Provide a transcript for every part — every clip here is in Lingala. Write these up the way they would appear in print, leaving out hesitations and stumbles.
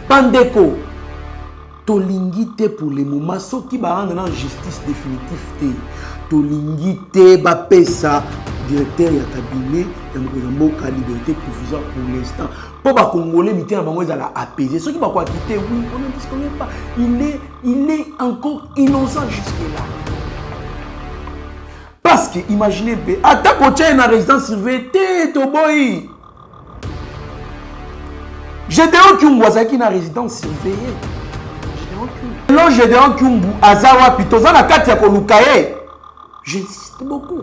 Pandeko, tolingite pour le moment, ce qui va rendre en justice définitive. Tolingite, bapesa, directeur de cabinet, de la liberté provisoire pour l'instant. Pour les Congolais, ils sont apaisés. Ceux qui vont quitter, oui, on ne disconne pas. Il est encore innocent jusque-là. Parce que, imaginez, à ta côté, il y a une résidence surveillée, Toboy. Gédéon Kyungu, il y a une résidence surveillée. Non, Gédéon Kyungu, Azawa, Pitoza, la carte, il y a Kolukaye. J'insiste beaucoup.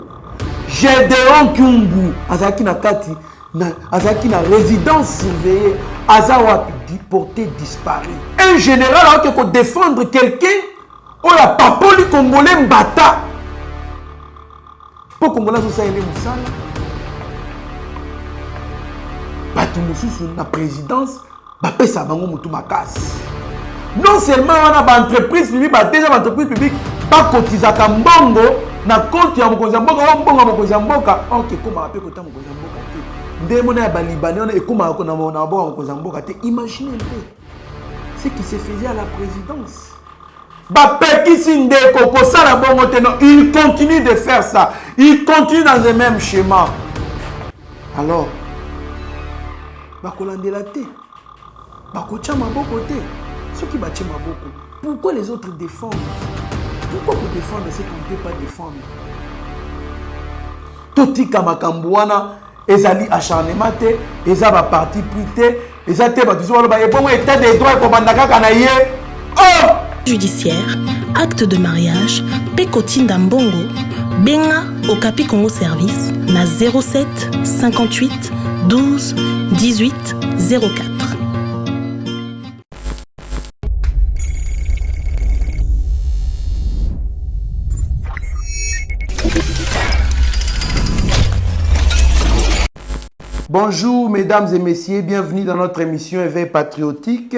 Gédéon Kyungu, Azaki na kati, Azaki na résidence surveillée, Azawa déporté, disparu. Un général qui peut défendre quelqu'un, oh la papoli congolais mbata. Pour Congolais, ça y est, Moussala. Batu Moussou, la présidence, Bapé Sabango Moutou Makas. Non seulement on a une entreprise publique, déjà une entreprise publique, pas cotiser à Mbongo, na compte ya mokonzi mboka, on bonga mokonzi mboka, ok, comment appeler kota mokonzi mboka te. Ndemona ya Libanais, on est comment na bonga mokonzi mboka te. Imaginez un peu ce qui se faisait à la présidence. Bapeki Sindeko, Kosala bongo te, non, il continue de faire ça. Il continue dans le même schéma. Alors, bakolandela te. Bakocha maboko te. Ceux qui battent maboko. Pourquoi les autres défendent? Pourquoi vous défendez ce qu'on ne peut pas défendre? Totika Makambouana, ezali acharnement te, ezaba parti pris ezate batuzolo ba ebongo état des droits ko bandaka kanaye. Oh! Judiciaire, acte de mariage, Pécotine Dambongo, Benga Okapi Congo Service, na 07 58 12 18 04. Bonjour mesdames et messieurs, bienvenue dans notre émission Éveil patriotique.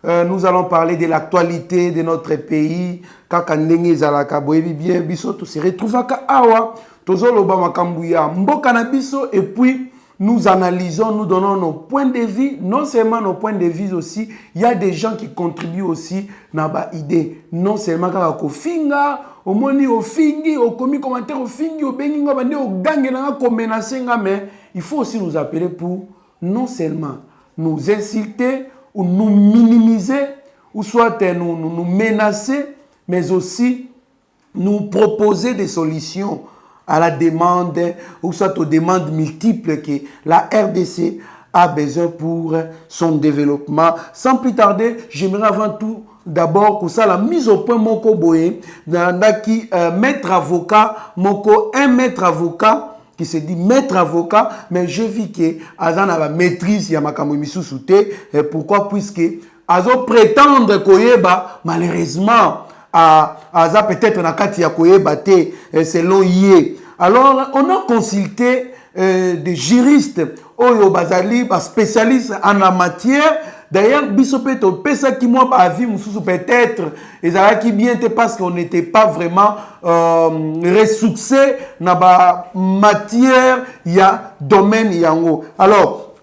Nous allons parler de l'actualité de notre pays. Kakandenge zalaka boyebi bien biso to se retrouvaka awa tozoloba makambu ya mboka na biso et puis nous analysons, nous donnons nos points de vue, non seulement nos points de vue aussi, il y a des gens qui contribuent aussi na ba idée, non seulement kaka kofinga, au moni au fingi, au commis commentaire au fingi, au bengi nga bande au gange na ko menacer nga, mais il faut aussi nous appeler pour non seulement nous insulter ou nous minimiser ou soit nous menacer, mais aussi nous proposer des solutions à la demande ou soit aux demandes multiples que la RDC a besoin pour son développement. Sans plus tarder, j'aimerais avant tout d'abord que ça la mise au point moko boye qui maître avocat moko un maître avocat qui se dit maître avocat, mais je vis que Azan a la maîtrise ya makambo misusu te. Pourquoi? Puisque Azo prétendre koyeba malheureusement Aza peut-être na kati ya koyeba te selon yé. Alors on a consulté des juristes oyo bazali ba spécialistes en la matière. D'ailleurs, bisopeto pesa ki moi ba avis mususu peut-être ezala ki bien te parce qu'on n'était pas vraiment ressourcé na ba matière ya domaine yango. Alors,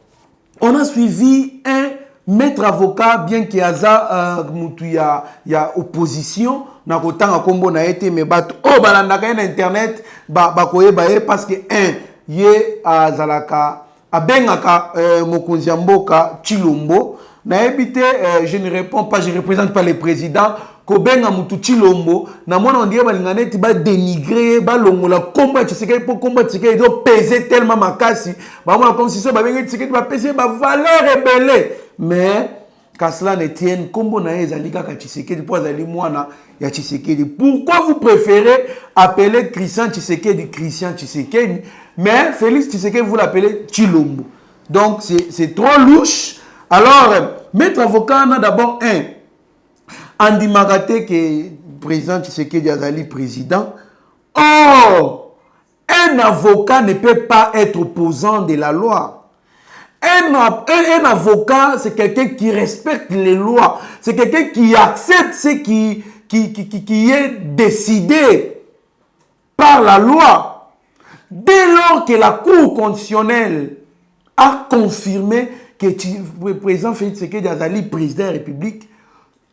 on a suivi un maître avocat bien qu'il y a mutu ya opposition na kotanga kombo na été mais bat oh balandaka na internet ba koyeba parce que un ye azalaka abengaka mokonzi mboka Chilombo na ebité je ne réponds pas, je représente pas le président kobenga mutu Chilombo na mona on dirait balingane ti ba dénigrer ba longola komba Tshisekedi pour komba Tshisekedi do peser tellement makasi ba mona comme si ça ba benga Tshisekedi ba peser ba valeur rebelle mais qu'à cela ne tienne kombo na ezali kaka Tshisekedi pour azali mwana ya Tshisekedi. Pourquoi vous préférez appeler Christian Tshisekedi mais Félix Tshisekedi vous l'appelez Chilombo? Donc c'est trop louche. Alors maître avocat on a d'abord Andi Magate que président Tshisekedi azali président. Or un avocat ne peut pas être opposant de la loi. Un avocat, c'est quelqu'un qui respecte les lois. C'est quelqu'un qui accepte ce qui est décidé par la loi. Dès lors que la Cour constitutionnelle a confirmé que le président Félix Tshisekedi Azali, président de la République,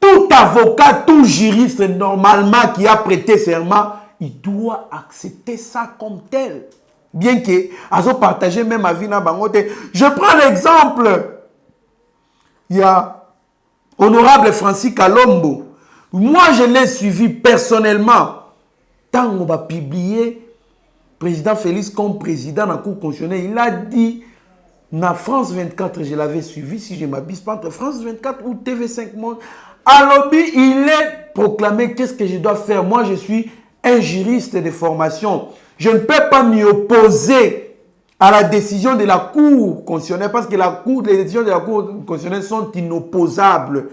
tout avocat, tout juriste normalement qui a prêté serment, il doit accepter ça comme tel. Bien que, azo partagé même à Vina Bangote. Je prends l'exemple. Il y a honorable Francis Kalombo. Moi, je l'ai suivi personnellement. Tant on va publier président Félix comme président de la Cour constitutionnelle, il a dit, na France 24, je l'avais suivi, si je ne m'abuse pas, entre France 24 ou TV5 Monde, à lobby, il est proclamé qu'est-ce que je dois faire. Moi, je suis un juriste de formation. Je ne peux pas m'y opposer à la décision de la Cour constitutionnelle parce que les décisions de la Cour constitutionnelle sont inopposables.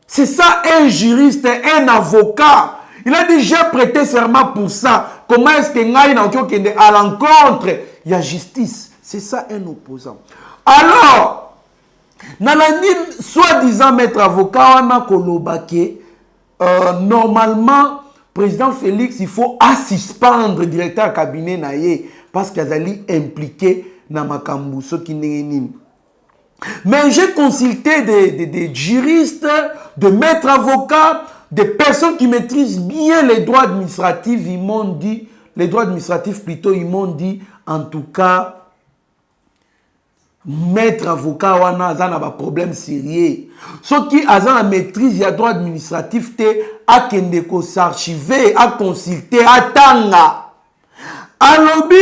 C'est ça un juriste, un avocat. Il a dit, j'ai prêté serment pour ça. Comment est-ce que Ngaï à l'encontre, il y a justice. C'est ça un opposant. Alors, Nalani, soi-disant maître avocat, on a kolobake, normalement, président Félix, il faut suspendre directeur cabinet naïe parce qu'il est impliqué dans Makambu, ce qui n'est pas. Mais j'ai consulté des juristes, de maîtres avocats, des personnes qui maîtrisent bien les droits administratifs. Ils m'ont dit, les droits administratifs plutôt, ils m'ont dit, en tout cas, maître avocat, on a un problème sérieux. Ce qui a la maîtrise, il y a droit administratif, à Kendeko s'archiver, à consulter, à tanga. À lobby,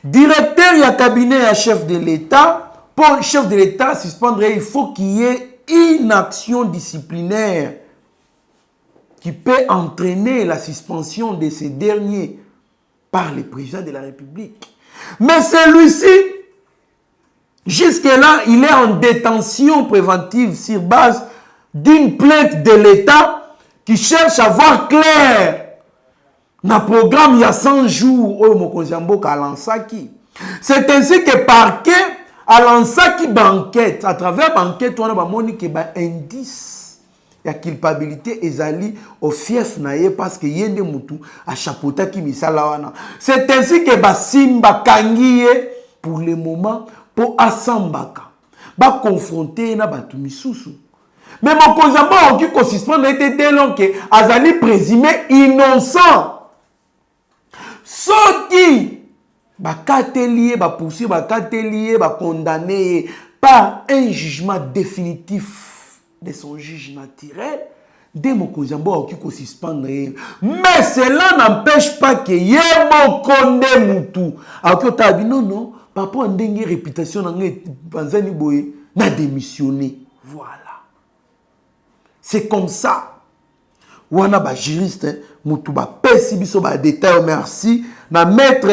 directeur, il y a cabinet à chef de l'État. Pour le chef de l'État suspendre, il faut qu'il y ait une action disciplinaire qui peut entraîner la suspension de ces derniers par le président de la République. Mais celui-ci, jusque-là, il est en détention préventive sur base d'une plainte de l'État qui cherche à voir clair. Dans le programme, il y a 100 jours, c'est ainsi que parquet à l'ensemble banquette, à travers banquette, on a un indice. Il y a culpabilité ezali au fief naie parce que yende mutu a chapeauta qui misala wana. C'est ainsi que basimba kangiye pour le moment pour asambaka. Ba confronter na batu misusu. Mais mon kozamba qui correspond était dès lors que azali présumé innocent. Soki bakatelier, poursuivre, bakatelier, condamné par un jugement définitif de son juge naturel, dès mon kozamba qui suspendre. Mais cela n'empêche pas que yemo konde mutu. Alors non, papa a une réputation dans Banzani Boye, n'a démissionné. Voilà. C'est comme ça. Wana ba juriste, mutu ba pesi biso ba détail merci na maître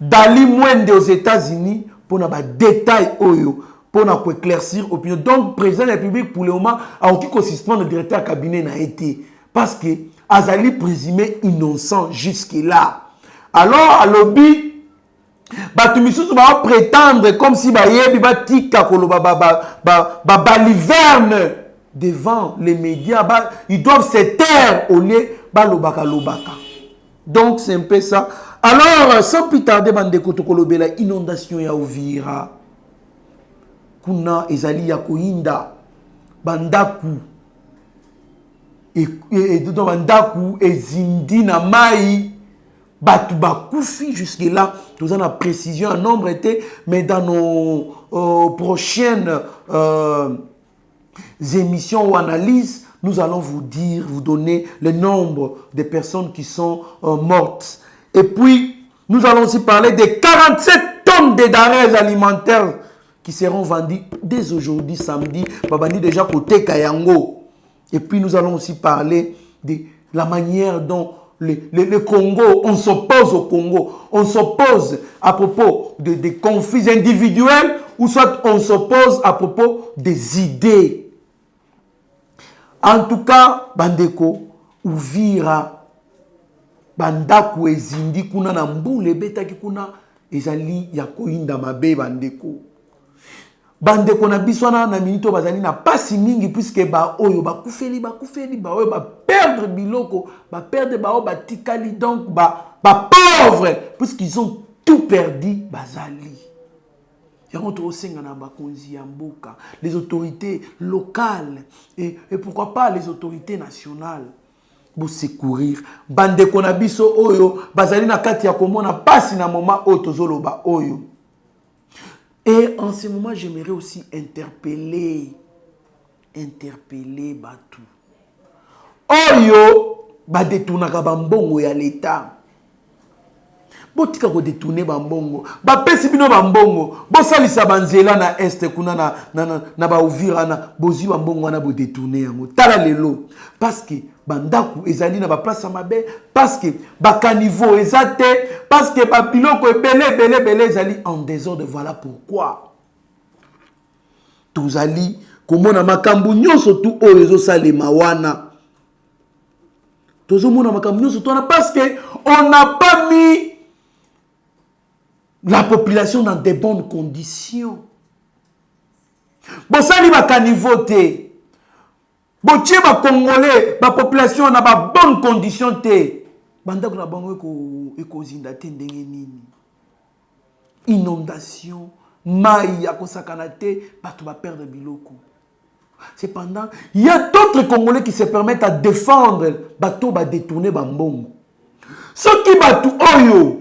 Dali Mwende aux États-Unis pour na détail oyo pour na éclaircir l'opinion. Donc président de la République pour le moment a qui suspendre le directeur cabinet n'a été parce que azali présumé innocent jusque là. Alors à lobby batu misusu ba prétendre comme si ba yebi ba tika koloba ba baliverne devant les médias, ils doivent se taire au lieu balobaka lobaka. Donc c'est un peu ça. Alors, sans plus tarder, bandeko tokolobe la inondation ya Uvira. Kuna ezali ya koinda bandaku et bandaku ezindi na mai batu bakufi jusque là. Nous avons la précision en nombre était, mais dans nos prochaines émissions ou analyses, nous allons vous dire, vous donner le nombre de personnes qui sont mortes. Et puis, nous allons aussi parler des 47 tonnes de denrées alimentaires qui seront vendues dès aujourd'hui, samedi. Babandi déjà côté Kayango. Et puis, nous allons aussi parler de la manière dont le Congo, on s'oppose au Congo. On s'oppose à propos des conflits individuels ou soit on s'oppose à propos des idées. En tout cas, bandeko, Uvira, bandaku ezindi kuna na mbule betaki kuna ezali ya koinda mabe bandeko. Bandeko na biswana na minito bazali na pasi mingi puisque ba oyo ba kufeli ba oyo ba perdre biloko, ba perdre ba oyo ba tikali donc ba pauvre puisqu'ils ont tout perdu bazali. Les autorités locales et pourquoi pas les autorités nationales. Pour secourir. Bande konabiso oyo, bazali na kati ya komona pasi na moment otozoloba oyo. Et en ce moment, j'aimerais aussi interpeller Batou. Oyo, ba détournaka bambongo ya l'État. Botika ko détourner bambongo. Ba pesi bino bambongo. Bo salisa banzela na est kuna na ba Uvira na bozi bambongo na bo détourner yango. Tala lelo parce que bandaku ezali na ba place mabe, parce que ba caniveau ezate, parce que ba biloko belé ezali en désordre. Voilà pourquoi tozali komona makambu nyonso tu oyo ezosalema wana. Tozomona makambu nyonso tu wana parce que on n'a pas mis la population dans de bonnes conditions. Bon, ça, il va canivoter. Bon, tu vas Congolais, la population n'a pas bonnes conditions. Banda kuna bango eko zindate ndenge nini. Inondation, maï ya kosakanate, bato ba perdre biloko. Cependant, il y a d'autres Congolais qui se permettent à défendre bato ba détourner bambongo. Ceux qui bato oyo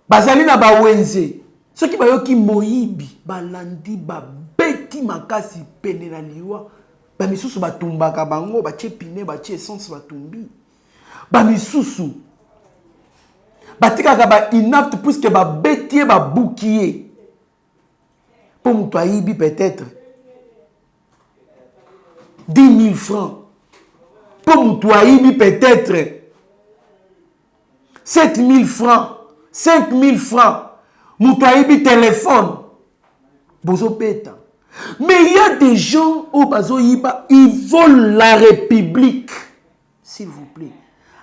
bazali na bawenze soki bayoki moyibi balandi babeti makasi pene na liwa bamisusu batumbaka bango batie pine batie essence batumbi bamisusu batikaka ba inapte puisque babetie babukie pour mutu ayibi peut-être 10 000 francs pour mutu ayibi peut-être 7 000 francs 5 000 francs, Moutouaïbi téléphone, Bozo Peta. Mais il y a des gens au Bazo Yiba, ils volent la République. S'il vous plaît.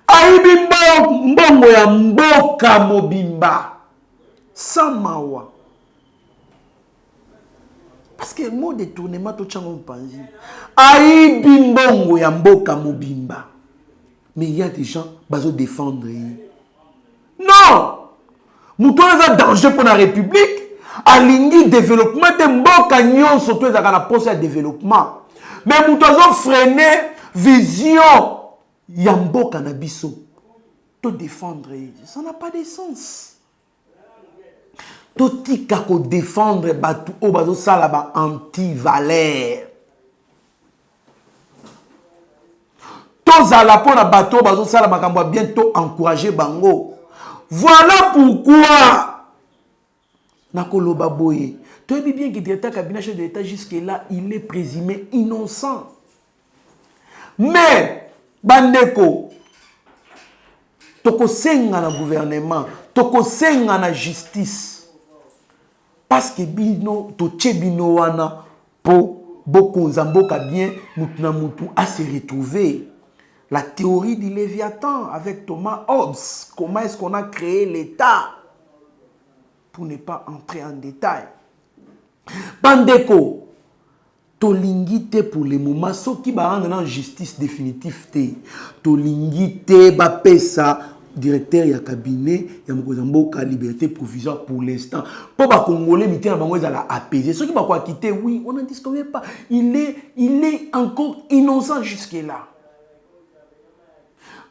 Aïbi mbongo ya mboka mobimba. Samawa. Parce que le mot détournement, tout le monde pense. Aïbi mbongo ya mboka mobimba. Mais il y a des gens, Bazo défendre. Non! Nous avons un danger pour la République. Alingi développement de mboka nyon surtout ezaka na poste ya développement. Mais nous avons freiné vision ya mboka na biso. To défendre, ça n'a pas de sens. To tika ko défendre batu o bazo sala ba anti-valeur. To zala pona bato bazo sala makambo bientôt encourager bango. Voilà pourquoi Nakoloba Boye. Tu as bien que le directeur cabinet chef de l'État jusque-là, il est présumé innocent. Mais, Bandeko, toko senga na gouvernement, toko senga na justice. Parce que bino, toche bino wana, po, boko zamboka bien, mutuna mutu a se retrouver. La théorie du Léviathan avec Thomas Hobbes. Comment est-ce qu'on a créé l'État? Pour ne pas entrer en détail. Bandeko, tolingite pour le moment, ce qui va rendre en justice définitive. Tolingite, bapesa, directeur ya cabinet, ya Mokozamboka liberté provisoire pour l'instant. Pour les Congolais, mité na bango ezala apaiser. Ceux qui va quitter, oui, on n'en disconvient pas. Il est encore innocent jusque-là.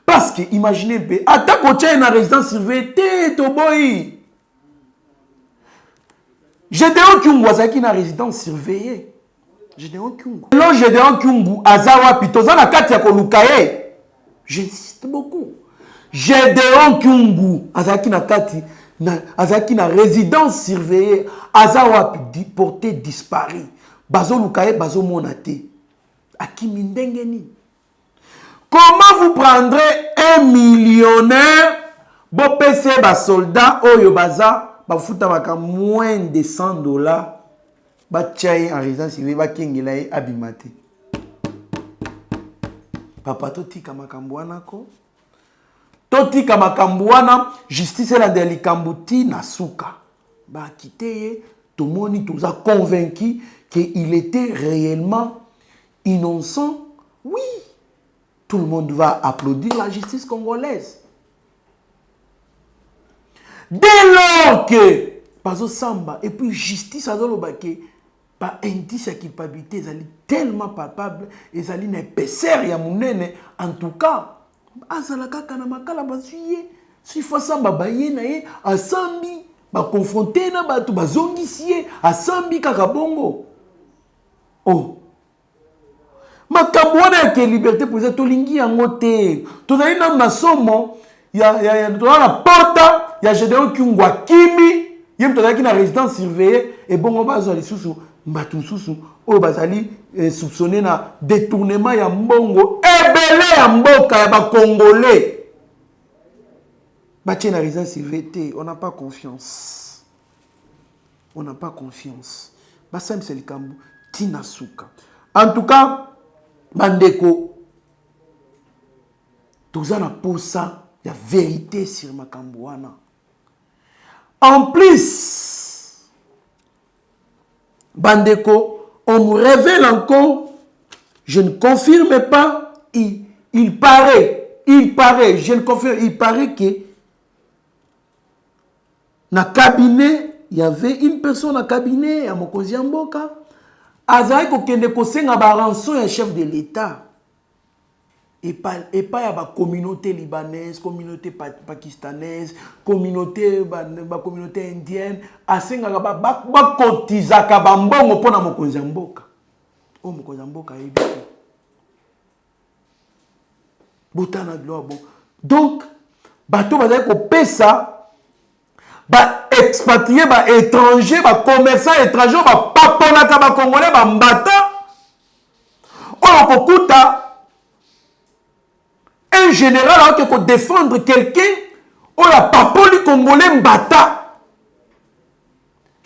Parce que, imaginez, attaque au tien dans la résidence surveillée, Toboy. Gédéon Kyungu, Azaki dans la résidence surveillée. Gédéon Kyungu. Non, Gédéon Kyungu, Azawa Pitoza, la carte Yakolukaye. J'insiste beaucoup. Gédéon Kyungu, Azaki na kati, Azaki na résidence surveillée, Azawa porté disparu. Bazo Lukaye, Bazo Monate. Akimi Ndengeni. Comment vous prendrez un millionnaire, bon PC, ba soldat, oyo baza, ba futa baka moins de $100, ba tchaye en résidence civile, ba kengelaye abimate. Papa totika makambuana ko. Totika makambuana, justice la delikambuti na suka. Ba kiteye, tout le monde nous a convaincu qu'il était réellement innocent. Oui. Tout le monde va applaudir la justice congolaise. Dès lors que Bazo Samba et puis justice à Zolobake, par indice à culpabilité, ils allaient tellement palpable, ils allaient n'épaisseur ya munene. En tout cas, Azalaka Kanamakala Bazuye, si fois Samba Baye nae, à Sambi, ba confronté na batu, bazongisie, à Sambi Kakabongo. Oh. Makambo wana ke liberté pour ça tolingi yango te. Tozali na masomo ya la porta ya Gédéon Kyungwa Kimi yem tozali na résidence surveillée et bongo bazo ali susu mbatu susu o bazali soupçonné na détournement ya mbongo ebele ya mboka ya ba congolais. Batie na résidence surveillée, on n'a pas confiance. On n'a pas confiance. Basam Selikambu Tina Suka. En tout cas, Bandeko, tout ça pour ça, il y a vérité sur Makambouana. En plus, Bandeko, on me révèle encore, je ne confirme pas, il paraît, je ne confirme, il paraît que dans le cabinet, il y avait une personne dans le cabinet à Mokozi Mboka. Azaï kokende kosenga ba rançon ya chef de l'État et pas ya ba communauté libanaise, communauté pakistanaise, communauté indienne, asenga ba kotizaka ba mbongo pona mokonzi mboka. O mokonzi mboka ebi. Botana gloire bon. Donc bato bazali ko pesa ba expatrié, ba étranger, ba commerçant étranger, ba paponaka ba congolais, ba mbata. On kokuta un général qui peut défendre quelqu'un, on la papoli congolais mbata.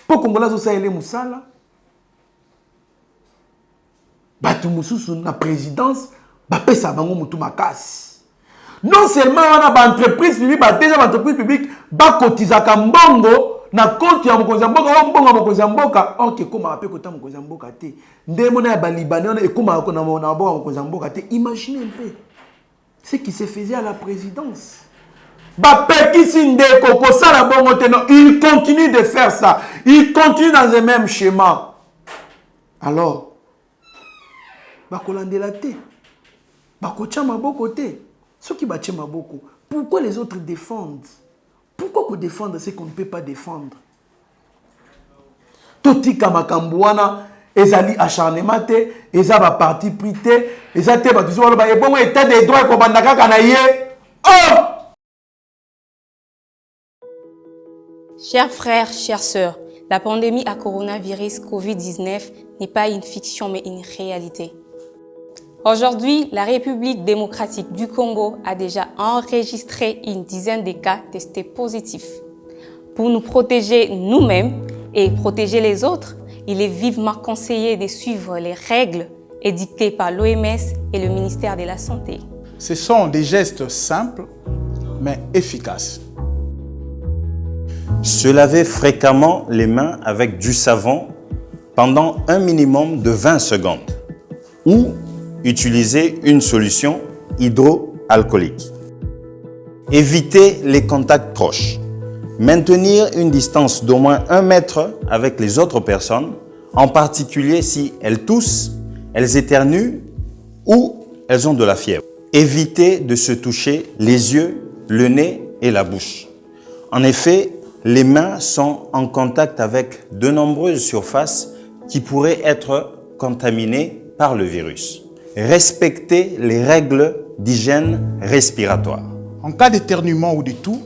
Pour congolais so saele musala. Batu mususu na présidence, ba pesa bango mutu makasi. Non seulement on a une entreprise publique, déjà une entreprise publique, ba kotizaka mbongo na compte ya mokonzi mboka, mbongo mokonzi mboka, ok comment appelle kota mokonzi mboka te. Ndemona ya ba libanais on et comment na mboka mokonzi mboka te. Imaginez un peu ce qui se faisait à la présidence. Ba pekisi ndeko ko sala bongo te non, il continue de faire ça. Il continue dans le même schéma. Alors ba kolandela te. Ba kocha maboko te. Ceux qui battent Maboko, pourquoi les autres défendent? Pourquoi qu'on défendre ce qu'on ne peut pas défendre? Toti Kamakambouana, ezali acharnement te, ezaba parti pris te, ezate batuzo waloba ebongo état des droits ko bandaka kanaye. Oh! Chers frères, chères sœurs, la pandémie à coronavirus Covid-19 n'est pas une fiction mais une réalité. Aujourd'hui, la République démocratique du Congo a déjà enregistré une dizaine de cas testés positifs. Pour nous protéger nous-mêmes et protéger les autres, il est vivement conseillé de suivre les règles édictées par l'OMS et le ministère de la Santé. Ce sont des gestes simples, mais efficaces. Se laver fréquemment les mains avec du savon pendant un minimum de 20 secondes ou utiliser une solution hydroalcoolique. Éviter les contacts proches. Maintenir une distance d'au moins 1 mètre avec les autres personnes, en particulier si elles toussent, elles éternuent ou elles ont de la fièvre. Éviter de se toucher les yeux, le nez et la bouche. En effet, les mains sont en contact avec de nombreuses surfaces qui pourraient être contaminées par le virus. Respecter les règles d'hygiène respiratoire. En cas d'éternuement ou de toux,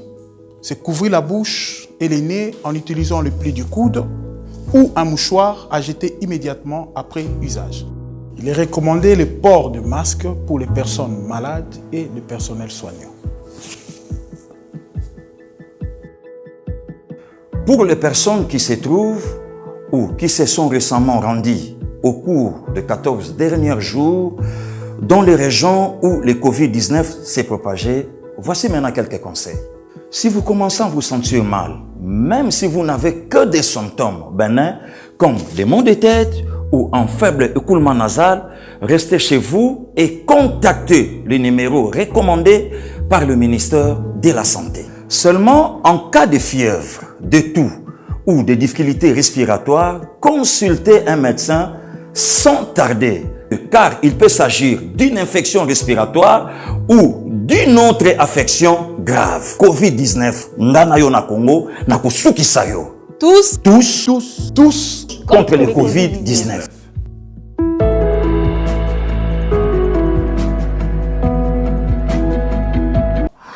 c'est couvrir la bouche et les nez en utilisant le pli du coude ou un mouchoir à jeter immédiatement après usage. Il est recommandé le port de masque pour les personnes malades et le personnel soignant. Pour les personnes qui se trouvent ou qui se sont récemment rendues au cours des 14 derniers jours dans les régions où le Covid-19 s'est propagé, voici maintenant quelques conseils. Si vous commencez à vous sentir mal, même si vous n'avez que des symptômes bénins comme des maux de tête ou un faible écoulement nasal, restez chez vous et contactez le numéro recommandé par le ministère de la Santé. Seulement en cas de fièvre, de toux ou de difficultés respiratoires, consultez un médecin sans tarder, car il peut s'agir d'une infection respiratoire ou d'une autre affection grave. Covid-19, ndanayo na Congo, na kusukisa yo. Tous contre le Covid-19.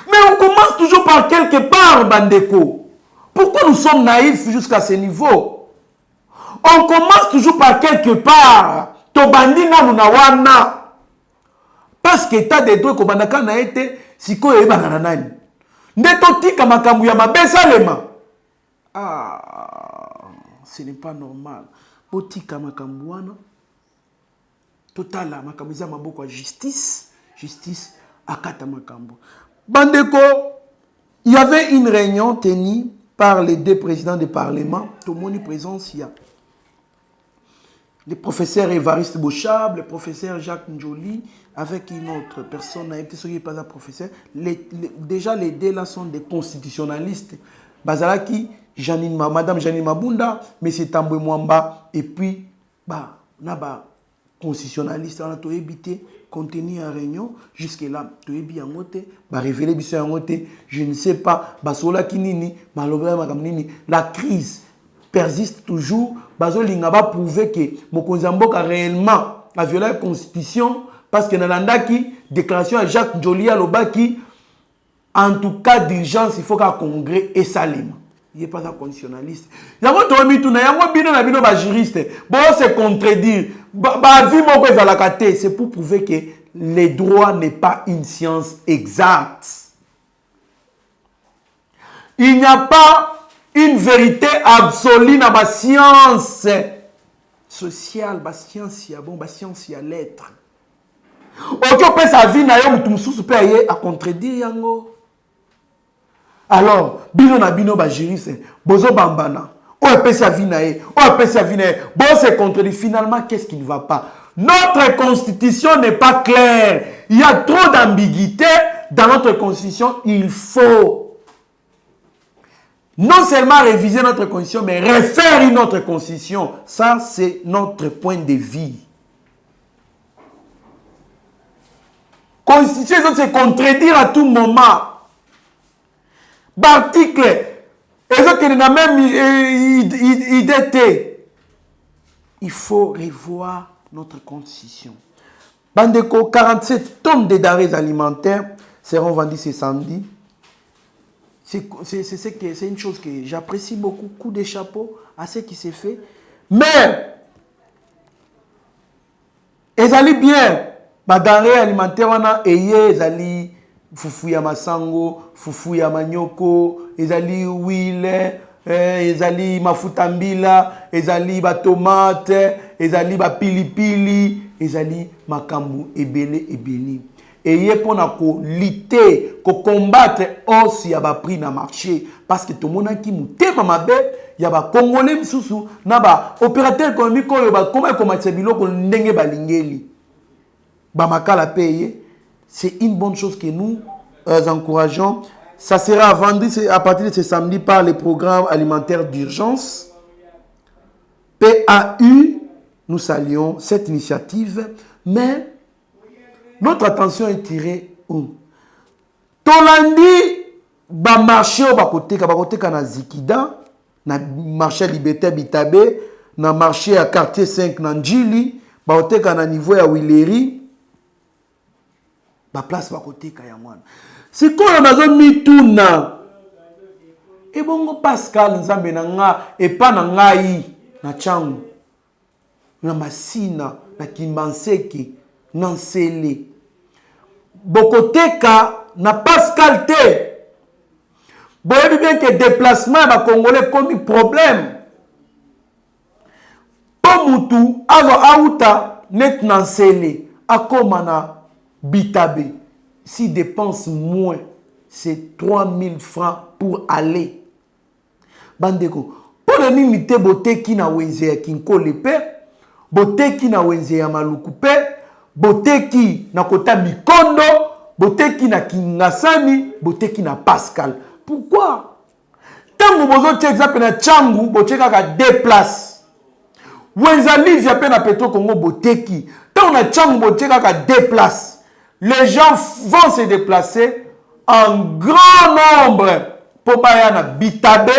Mais on commence toujours par quelque part, Bandeko. Pourquoi nous sommes naïfs jusqu'à ce niveau? On commence toujours par quelque part. Tobandina munawana. Parce que état de droit kobandaka na été siko yebana na nani. Ndeto tika makambu ya mabesalema. Ah, ce n'est pas normal. Botika makambu wana. Totala makambu za maboko ya justice akata makambu. Bandeko, il y avait une réunion tenue par les deux présidents du Parlement. Tout le monde est présent ici. Le professeur Évariste Bochab, le professeur Jacques Njoli, avec une autre personne, ce qui n'est pas un professeur. Déjà, les deux là sont des constitutionnalistes. Bazalaki, Madame Janine Mabunda, M. Tambwe Mwamba, et puis, naba constitutionnaliste, on a tout évité, contenu en réunion, jusque-là, tout est bien noté, révéler bien noté, je ne sais pas, la crise persiste toujours. Bazolinga va prouver que Mokonzi Mboka réellement a violé la constitution parce que Nalandaki déclaration à Jacques Njoli à Lobaki en tout cas d'urgence il faut qu'un congrès et salim. Il n'est pas un constitutionnaliste. Il y a un bino ba juriste. Bon se contredire. C'est pour prouver que le droit n'est pas une science exacte. Il n'y a pas une vérité absolue dans la science sociale, la science ya lettre. Ok, on peut sa vie na yo mutumsusu pe à contredire yango. Alors, bino na bino ba juriste, bozo bambana. On peut sa vie na ye, on peut sa vie na ye. Bon se contredire finalement qu'est-ce qui ne va pas? Notre constitution n'est pas claire. Il y a trop d'ambiguïté dans notre constitution, il faut non seulement réviser notre constitution, mais refaire une autre constitution. Ça, c'est notre point de vue. Constitution, ça se contredire à tout moment. L'article, et n'a même idée. Il faut revoir notre constitution. Bandeko, 47 tonnes de denrées alimentaires seront vendues ce samedi. C'est une chose que j'apprécie beaucoup, coup de chapeau à ce qui s'est fait. Mais, ils allaient bien. Les denrées alimentaires, on a ils allaient fufu ya masango, fufu ya manyoko, ils allaient huile, ils allaient mafuta mbila, ils allaient tomate, ils allaient pilipili, ils allaient makambu ebele ebele. Et il pour lutter, combattre aussi ya ba prix na marché parce que tout le monde qui mutema mabe ya ba congolais misusu na ba opérateur économique ko ba comment biloko ndenge balingeli ba makala payer. C'est une bonne chose que nous encourageons. Ça sera vendu à partir de ce samedi par le programme alimentaire d'urgence PAU. Nous saluons cette initiative, mais notre attention est tirée où? Tolandi, ba marché au bakoteka na Zikida, na marché Liberté Bitabe, na marché à quartier 5 na Njili, bakoteka na niveau ya Wileri, ba place bakoteka ya mwana. C'est quoi la zone mituna? Et bongo Pascal nzambe na nga et pas na ngai na changu. Na Masina, na Kimbanseki, na Nsele. Bokoteka na Pascal te. Boyebi bien que déplacement ba Congolais comme problème. Pomutu ava auta net na Nsele akoma na Bitabe. Si dépense moins, c'est 3000 francs pour aller. Bandeko, pour le limiter boteki na wenze ya Kinkolepe, boteki na wenze ya Malukupe, boteki na kota Mikondo, boteki na Kingasani, boteki na Pascal. Pourquoi? Tant que vous avez exemple na Tchangu, vous avez 2 places. Wenzali via peine à Petro Congo Boteki. Tant on a Tchangu, vous avez 2 places. Les gens vont se déplacer en grand nombre pour Bayana Bitabe.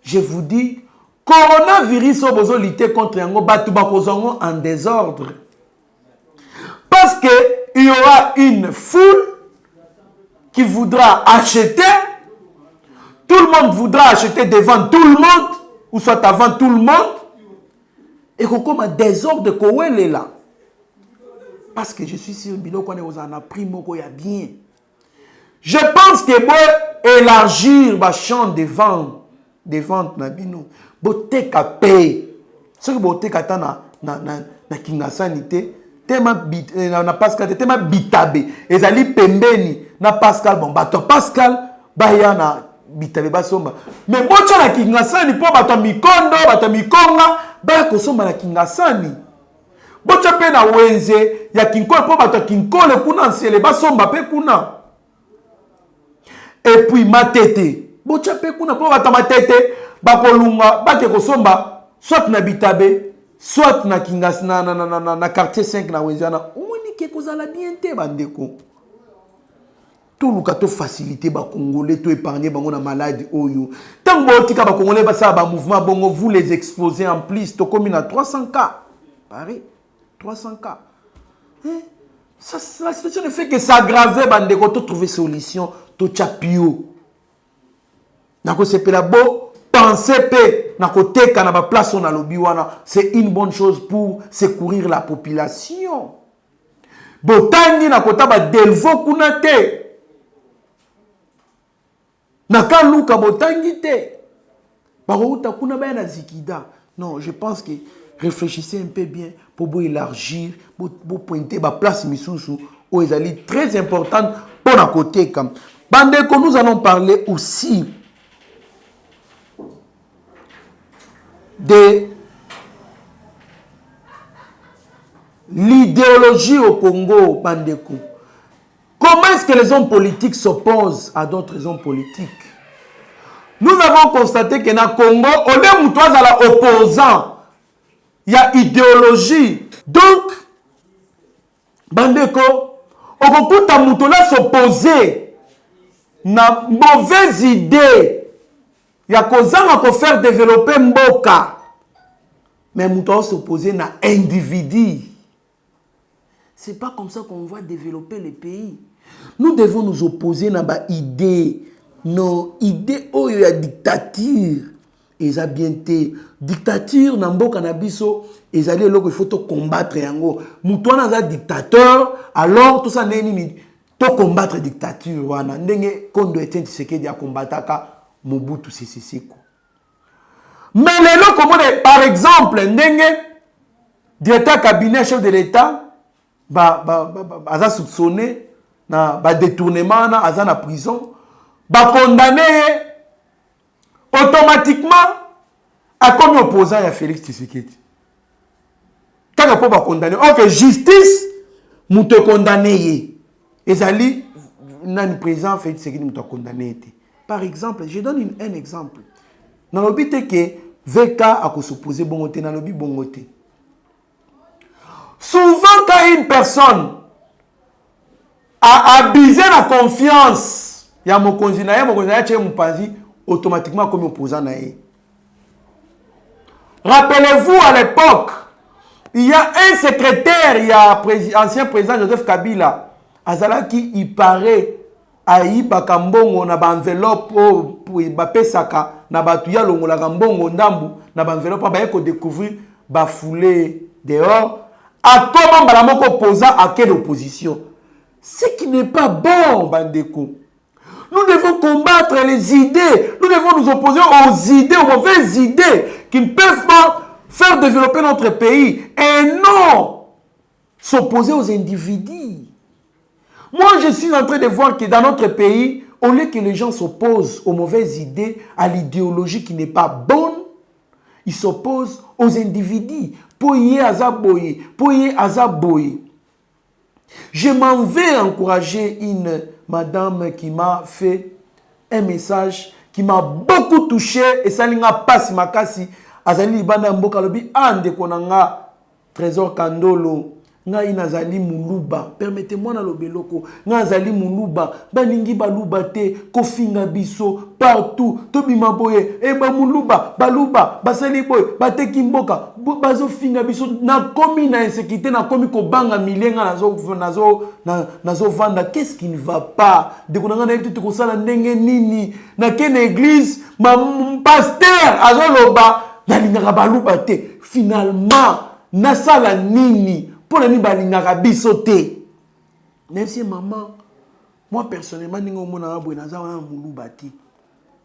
Je vous dis, coronavirus au besoin de lutter contre Yango Batubakozongo en désordre. Parce qu'il y aura une foule qui voudra acheter, tout le monde voudra acheter devant tout le monde, ou soit avant tout le monde, et qu'on a désordre de Kowele là. Parce que je suis sûr qu'on a pris moko ya bien. Je pense que pour élargir le champ de vente nabino, bote ka paye. Ce que bote ka ta na kingasanité, tema na Pascal tema bitabe. Ezali pembeni na Pascal bon bato Pascal baya na bitabe basomba. Mais bocha na kingasani po bato mikondo, bato mikonga baya kosomba na kingasani. Bocha pe na wenze ya kinkole po bato kinkole kuna nsele basomba pe kuna. Et puis matete. Bocha pe kuna po bato matete bakolunga bake kosomba soit na bitabe soit na kingas na quartier 5 na wenze na omoni ke kozala bien te bandeko. Tout le cas facilité ba congolais to épargner bango na maladie oyo. Tant botika ba congolais ba ça ba mouvement bongo vous les exposez en plus to comme na 300 cas. Pareil. 300 cas. Ça, la situation ne fait que s'aggraver. Bandeko, to trouver solution. To chapio. Nako sepela bo. Pensez pe. Nako teka na ba place on a lobiwana. C'est une bonne chose pour secourir la population. Botangi nako taba delvo kunate. Naka luka botangi te. Barouta kuna ba na zikida. Non, je pense que réfléchissez un peu bien pour élargir, pour pointer la place Missoussou, où ils allaient très importante pour la côté. Bandeko, nous allons parler aussi de l'idéologie au Congo, Bandeko. Comment est-ce que les hommes politiques s'opposent à d'autres hommes politiques? Nous avons constaté que dans le Congo, au lieu de la opposant, il y a idéologie. Donc, Bandeko, on peut s'opposer à une mauvaise idée. Il y a qu'on faire développer Mboka. Mais on peut s'opposer à un individu. Ce n'est pas comme ça qu'on va développer les pays. Nous devons nous opposer à une idée. Nos idées où il y a dictature. Et ça bien été dictature dans Mboka na biso et ça il faut combattre yango muto na za dictateur alors tout ça neni to combattre dictature wana ndenge kondo Etienne Tshisekedi a combataka Mobutu Sese Seko. Mais lelo comment par exemple ndenge directeur cabinet chef de l'état aza soupçonné na détournement na aza na prison condamné automatiquement a comme opposant à Félix Tshisekedi. Quand on peut condamner, ok, justice, nous te condamner. Et ça dit, le président Félix Tshisekedi nous te condamné. Par exemple, je donne un exemple. Dans le but que VK a s'opposer bon côté, dans le but bon côté. Souvent, quand une personne a abusé la confiance, il y a mon conjoint, automatiquement comme opposant. Rappelez-vous à l'époque, il y a un secrétaire, il y a ancien président Joseph Kabila, Azalaki, il paraît, Aïe Bakambongo, na ba enveloppe, pour Bapesaka, na Batuya Longola Gambongo, Ndambu, na ba enveloppe, ba yeko découvrir, ba foulé dehors, à comment Balamoko opposant à quelle opposition? Ce qui n'est pas bon, Bandeko. Nous devons combattre les idées. Nous devons nous opposer aux idées, aux mauvaises idées qui ne peuvent pas faire développer notre pays. Et non s'opposer aux individus. Moi, je suis en train de voir que dans notre pays, au lieu que les gens s'opposent aux mauvaises idées, à l'idéologie qui n'est pas bonne, ils s'opposent aux individus. Poye azaboye, poye azaboye. Je m'en vais encourager une madame qui m'a fait un message qui m'a beaucoup touché et ça n'a pas si makasi. Azali libanda mboka lobi ande konanga Trésor Kandolo. Nga inazali muluba. Permettez-moi na lobeloko. Nga azali muluba. Balingi baluba te. Kofinga biso. Partout. Tobi maboye. Ba muluba. Baluba. Basali boy. Bateki mboka. Bazo finga biso. Na komi na insécurité. Na komi kobanga milenga. Nazo vanda. Qu'est-ce qui ne va pas? Deko nanga na yete kosala ndenge nini. Na ken église. Ma pasteur. Azo loba. Na lingaka baluba te. Finalement. Nasala nini. Pour les balingaka bisoté. Merci maman. Moi personnellement ningo mona abwe naza wana mulubati.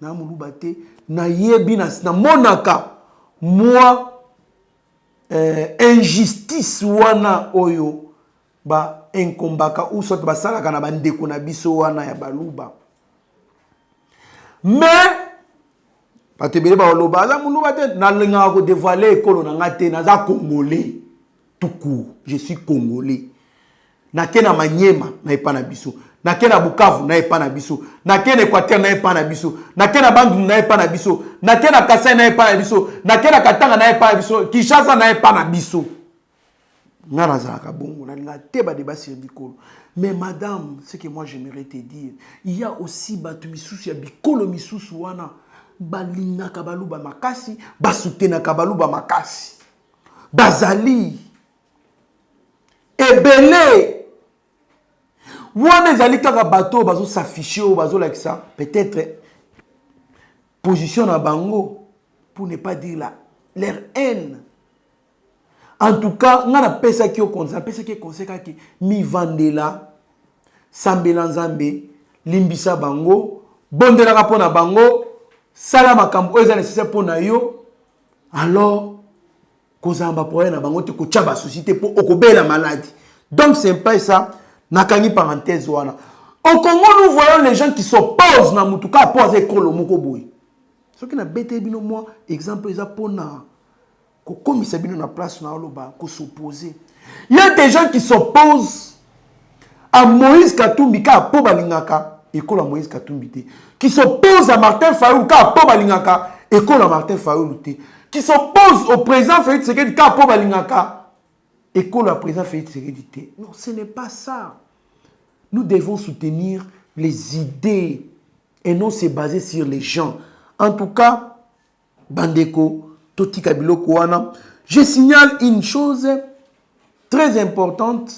Na mulubati na yebi na monaka. Moi injustice wana oyo ba enkombaka ou soit basalaka na bandeko na biso wana ya baluba. Mais patebele ba loba za mulubati na linga ko dévoiler ekolo na ngate naza congolais. Tout court, je suis congolais. Nakena Maniema na epana biso. Nakena Bukavu na epana biso. Nakena Équateur na epana biso. Nakena Bandundu na epana biso. Nakena Kasai na epana biso. Nakena Katanga na epana biso. Kinshasa na epana biso. Ngana zalaka bongo na linga teba débat sur bikolo. Mais madame, ce que moi j'aimerais te dire, il y a aussi batu misusu ya bikolo misusu wana balinga kabaluba makasi, basutena kabaluba makasi. Bazali ebele wana ezali kaka bato bazo s'afficher ou bazo like ça peut-être position na bango pour ne pas dire leur haine. En tout cas ngana pesa ki o conseil ki mi vandela sambela nzambe limbisa bango bondela ka pona bango sala makambo eza nécessaire pona yo alors kozamba problème na bango te ko tchaba société pour okobela maladie. Donc c'est pas ça. Nakani parenthèse wana. Au Congo nous voyons les gens qui s'opposent na mutuka pose ekolo moko boy. Ce qui na bête bino moi exemple eza pona ko komisa bino na place na loba ko s'opposer. Il y a des gens qui s'opposent à Moïse Katumbi ka po balingaka ekolo Moïse Katumbi te. Qui s'opposent à Martin Fayulu ka po balingaka ekolo Martin Fayulu te. Qui s'oppose au président Félix Tshisekedi ka po balingaka école à président Félix Tshisekedi. Non, ce n'est pas ça. Nous devons soutenir les idées et non se baser sur les gens. En tout cas, Bandeko, Toti Kabilo Kouana, je signale une chose très importante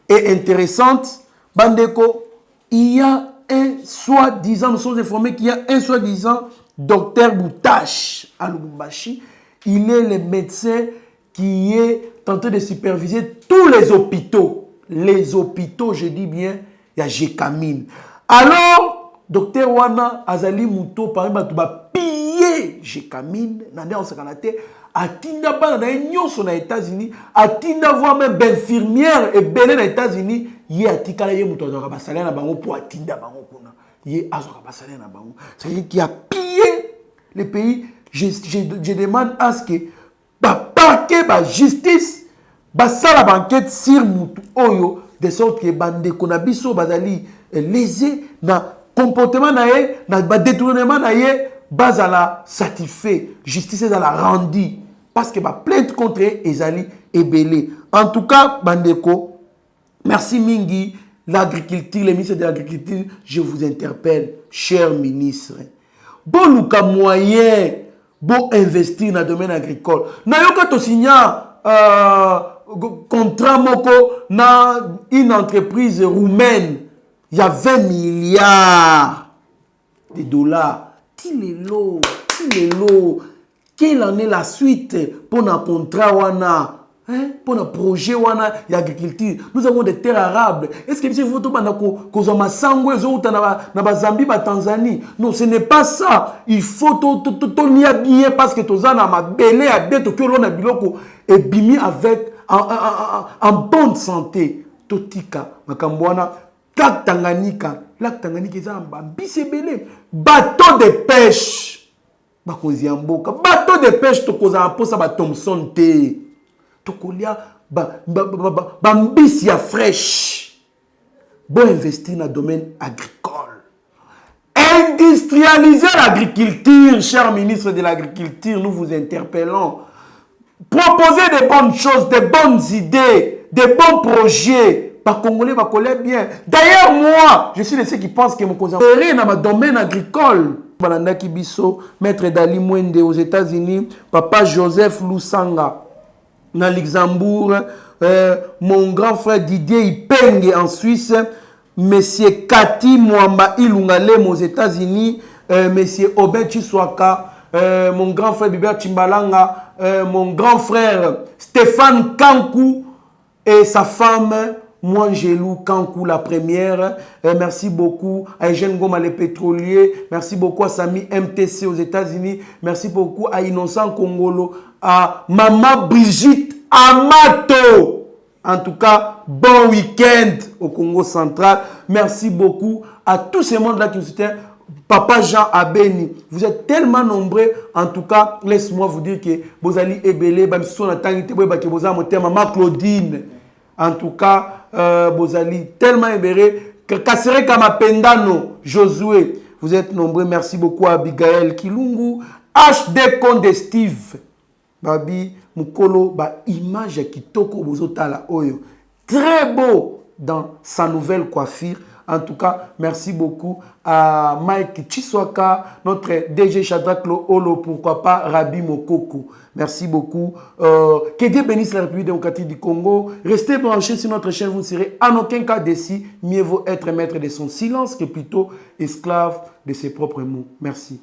et intéressante. Bandeko, il y a un soi-disant, nous sommes informés qu'il y a un soi-disant docteur Boutache à Lubumbashi. Il est le médecin qui est en train de superviser tous les hôpitaux. Les hôpitaux, je dis bien, il y a Jekamine. Alors, docteur Wana Azali Mouto, par exemple, tu vas piller Jekamine, nande en sekanate, atinda ba na nyonso na États-Unis, atinda voir même infirmière et belé na États-Unis, yé atikala yé Mouto azaka basalaire na bango pour atinda bango kuna. Yé azaka basalaire na bango. C'est-à-dire qu'il a pillé les pays. Je demande à ce que parquet, justice, sala banquette sur Moutou Oyo, de sorte que bande konabiso bazali lésé na comportement naé, na détournement naé, bazala satisfait, justice est la rendue parce que ba plainte contre ezali ebelé. En tout cas, bandeko, merci mingi l'agriculture, le ministre de l'agriculture, je vous interpelle, cher ministre. Bon ou ka moyen bon investir dans le domaine agricole. Nayoka to signa contrat moko na une entreprise roumaine. Il y a 20 milliards de dollars. Quel est l'eau? Quelle en est la suite pour un contrat wana? Pour un projet wana d'agriculture. Nous avons des terres arables. Est-ce que vous avez ma sangue na Zambie, na Tanzanie? Non, ce n'est pas ça. Il faut tenir bien parce que tu as ma belé à bête que l'on a biloko et bimi avec en bonne santé. Totika, makambwana, lac Tanganyika est en bise belé. Bateau de pêche. Bateau de pêche, tu as un Thomson T. Tokolia mbisi ya fraîche. Bon investir dans le domaine agricole. Industrialiser l'agriculture, cher ministre de l'Agriculture, nous vous interpellons. Proposez des bonnes choses, des bonnes idées, des bons projets. Par Congolais, par collègue bien. D'ailleurs, moi, je suis de ceux qui pensent que mon cousin est dans le domaine agricole. Balanda Kibiso, Maître Dali Mwende aux États-Unis, Papa Joseph Lusanga dans Luxembourg, mon grand frère Didier Ipenge en Suisse, Monsieur Kati Mwamba Ilungalem aux États-Unis, Monsieur Obed Chiswaka, mon grand frère Bibert Chimbalanga, mon grand frère Stéphane Kankou et sa femme Mwangelou Kankou la première. Merci beaucoup à Eugène Goma le pétrolier. Merci beaucoup à Sami MTC aux États-Unis. Merci beaucoup à Innocent Kongolo, à Maman Brigitte Amato. En tout cas, bon week-end au Congo central. Merci beaucoup à tous ces mondes-là qui nous soutiennent. Papa Jean Abeni, vous êtes tellement nombreux. En tout cas, laisse-moi vous dire que vous allez ébélé, Maman Claudine. En tout cas, vous allez tellement ébélé. Kassere Kamapendano, Josué, vous êtes nombreux. Merci beaucoup à Abigail Kilungu, HD Conde Steve, Babi Mukolo, image Kitoko Bozotala Oyo. Très beau dans sa nouvelle coiffure. En tout cas, merci beaucoup à Mike Chiswaka, notre DG Shadrach Olo, pourquoi pas Rabi Mokoko. Merci beaucoup. Que Dieu bénisse la République démocratique du Congo. Restez branchés sur notre chaîne, vous ne serez en aucun cas déçus. Mieux vaut être maître de son silence que plutôt esclave de ses propres mots. Merci.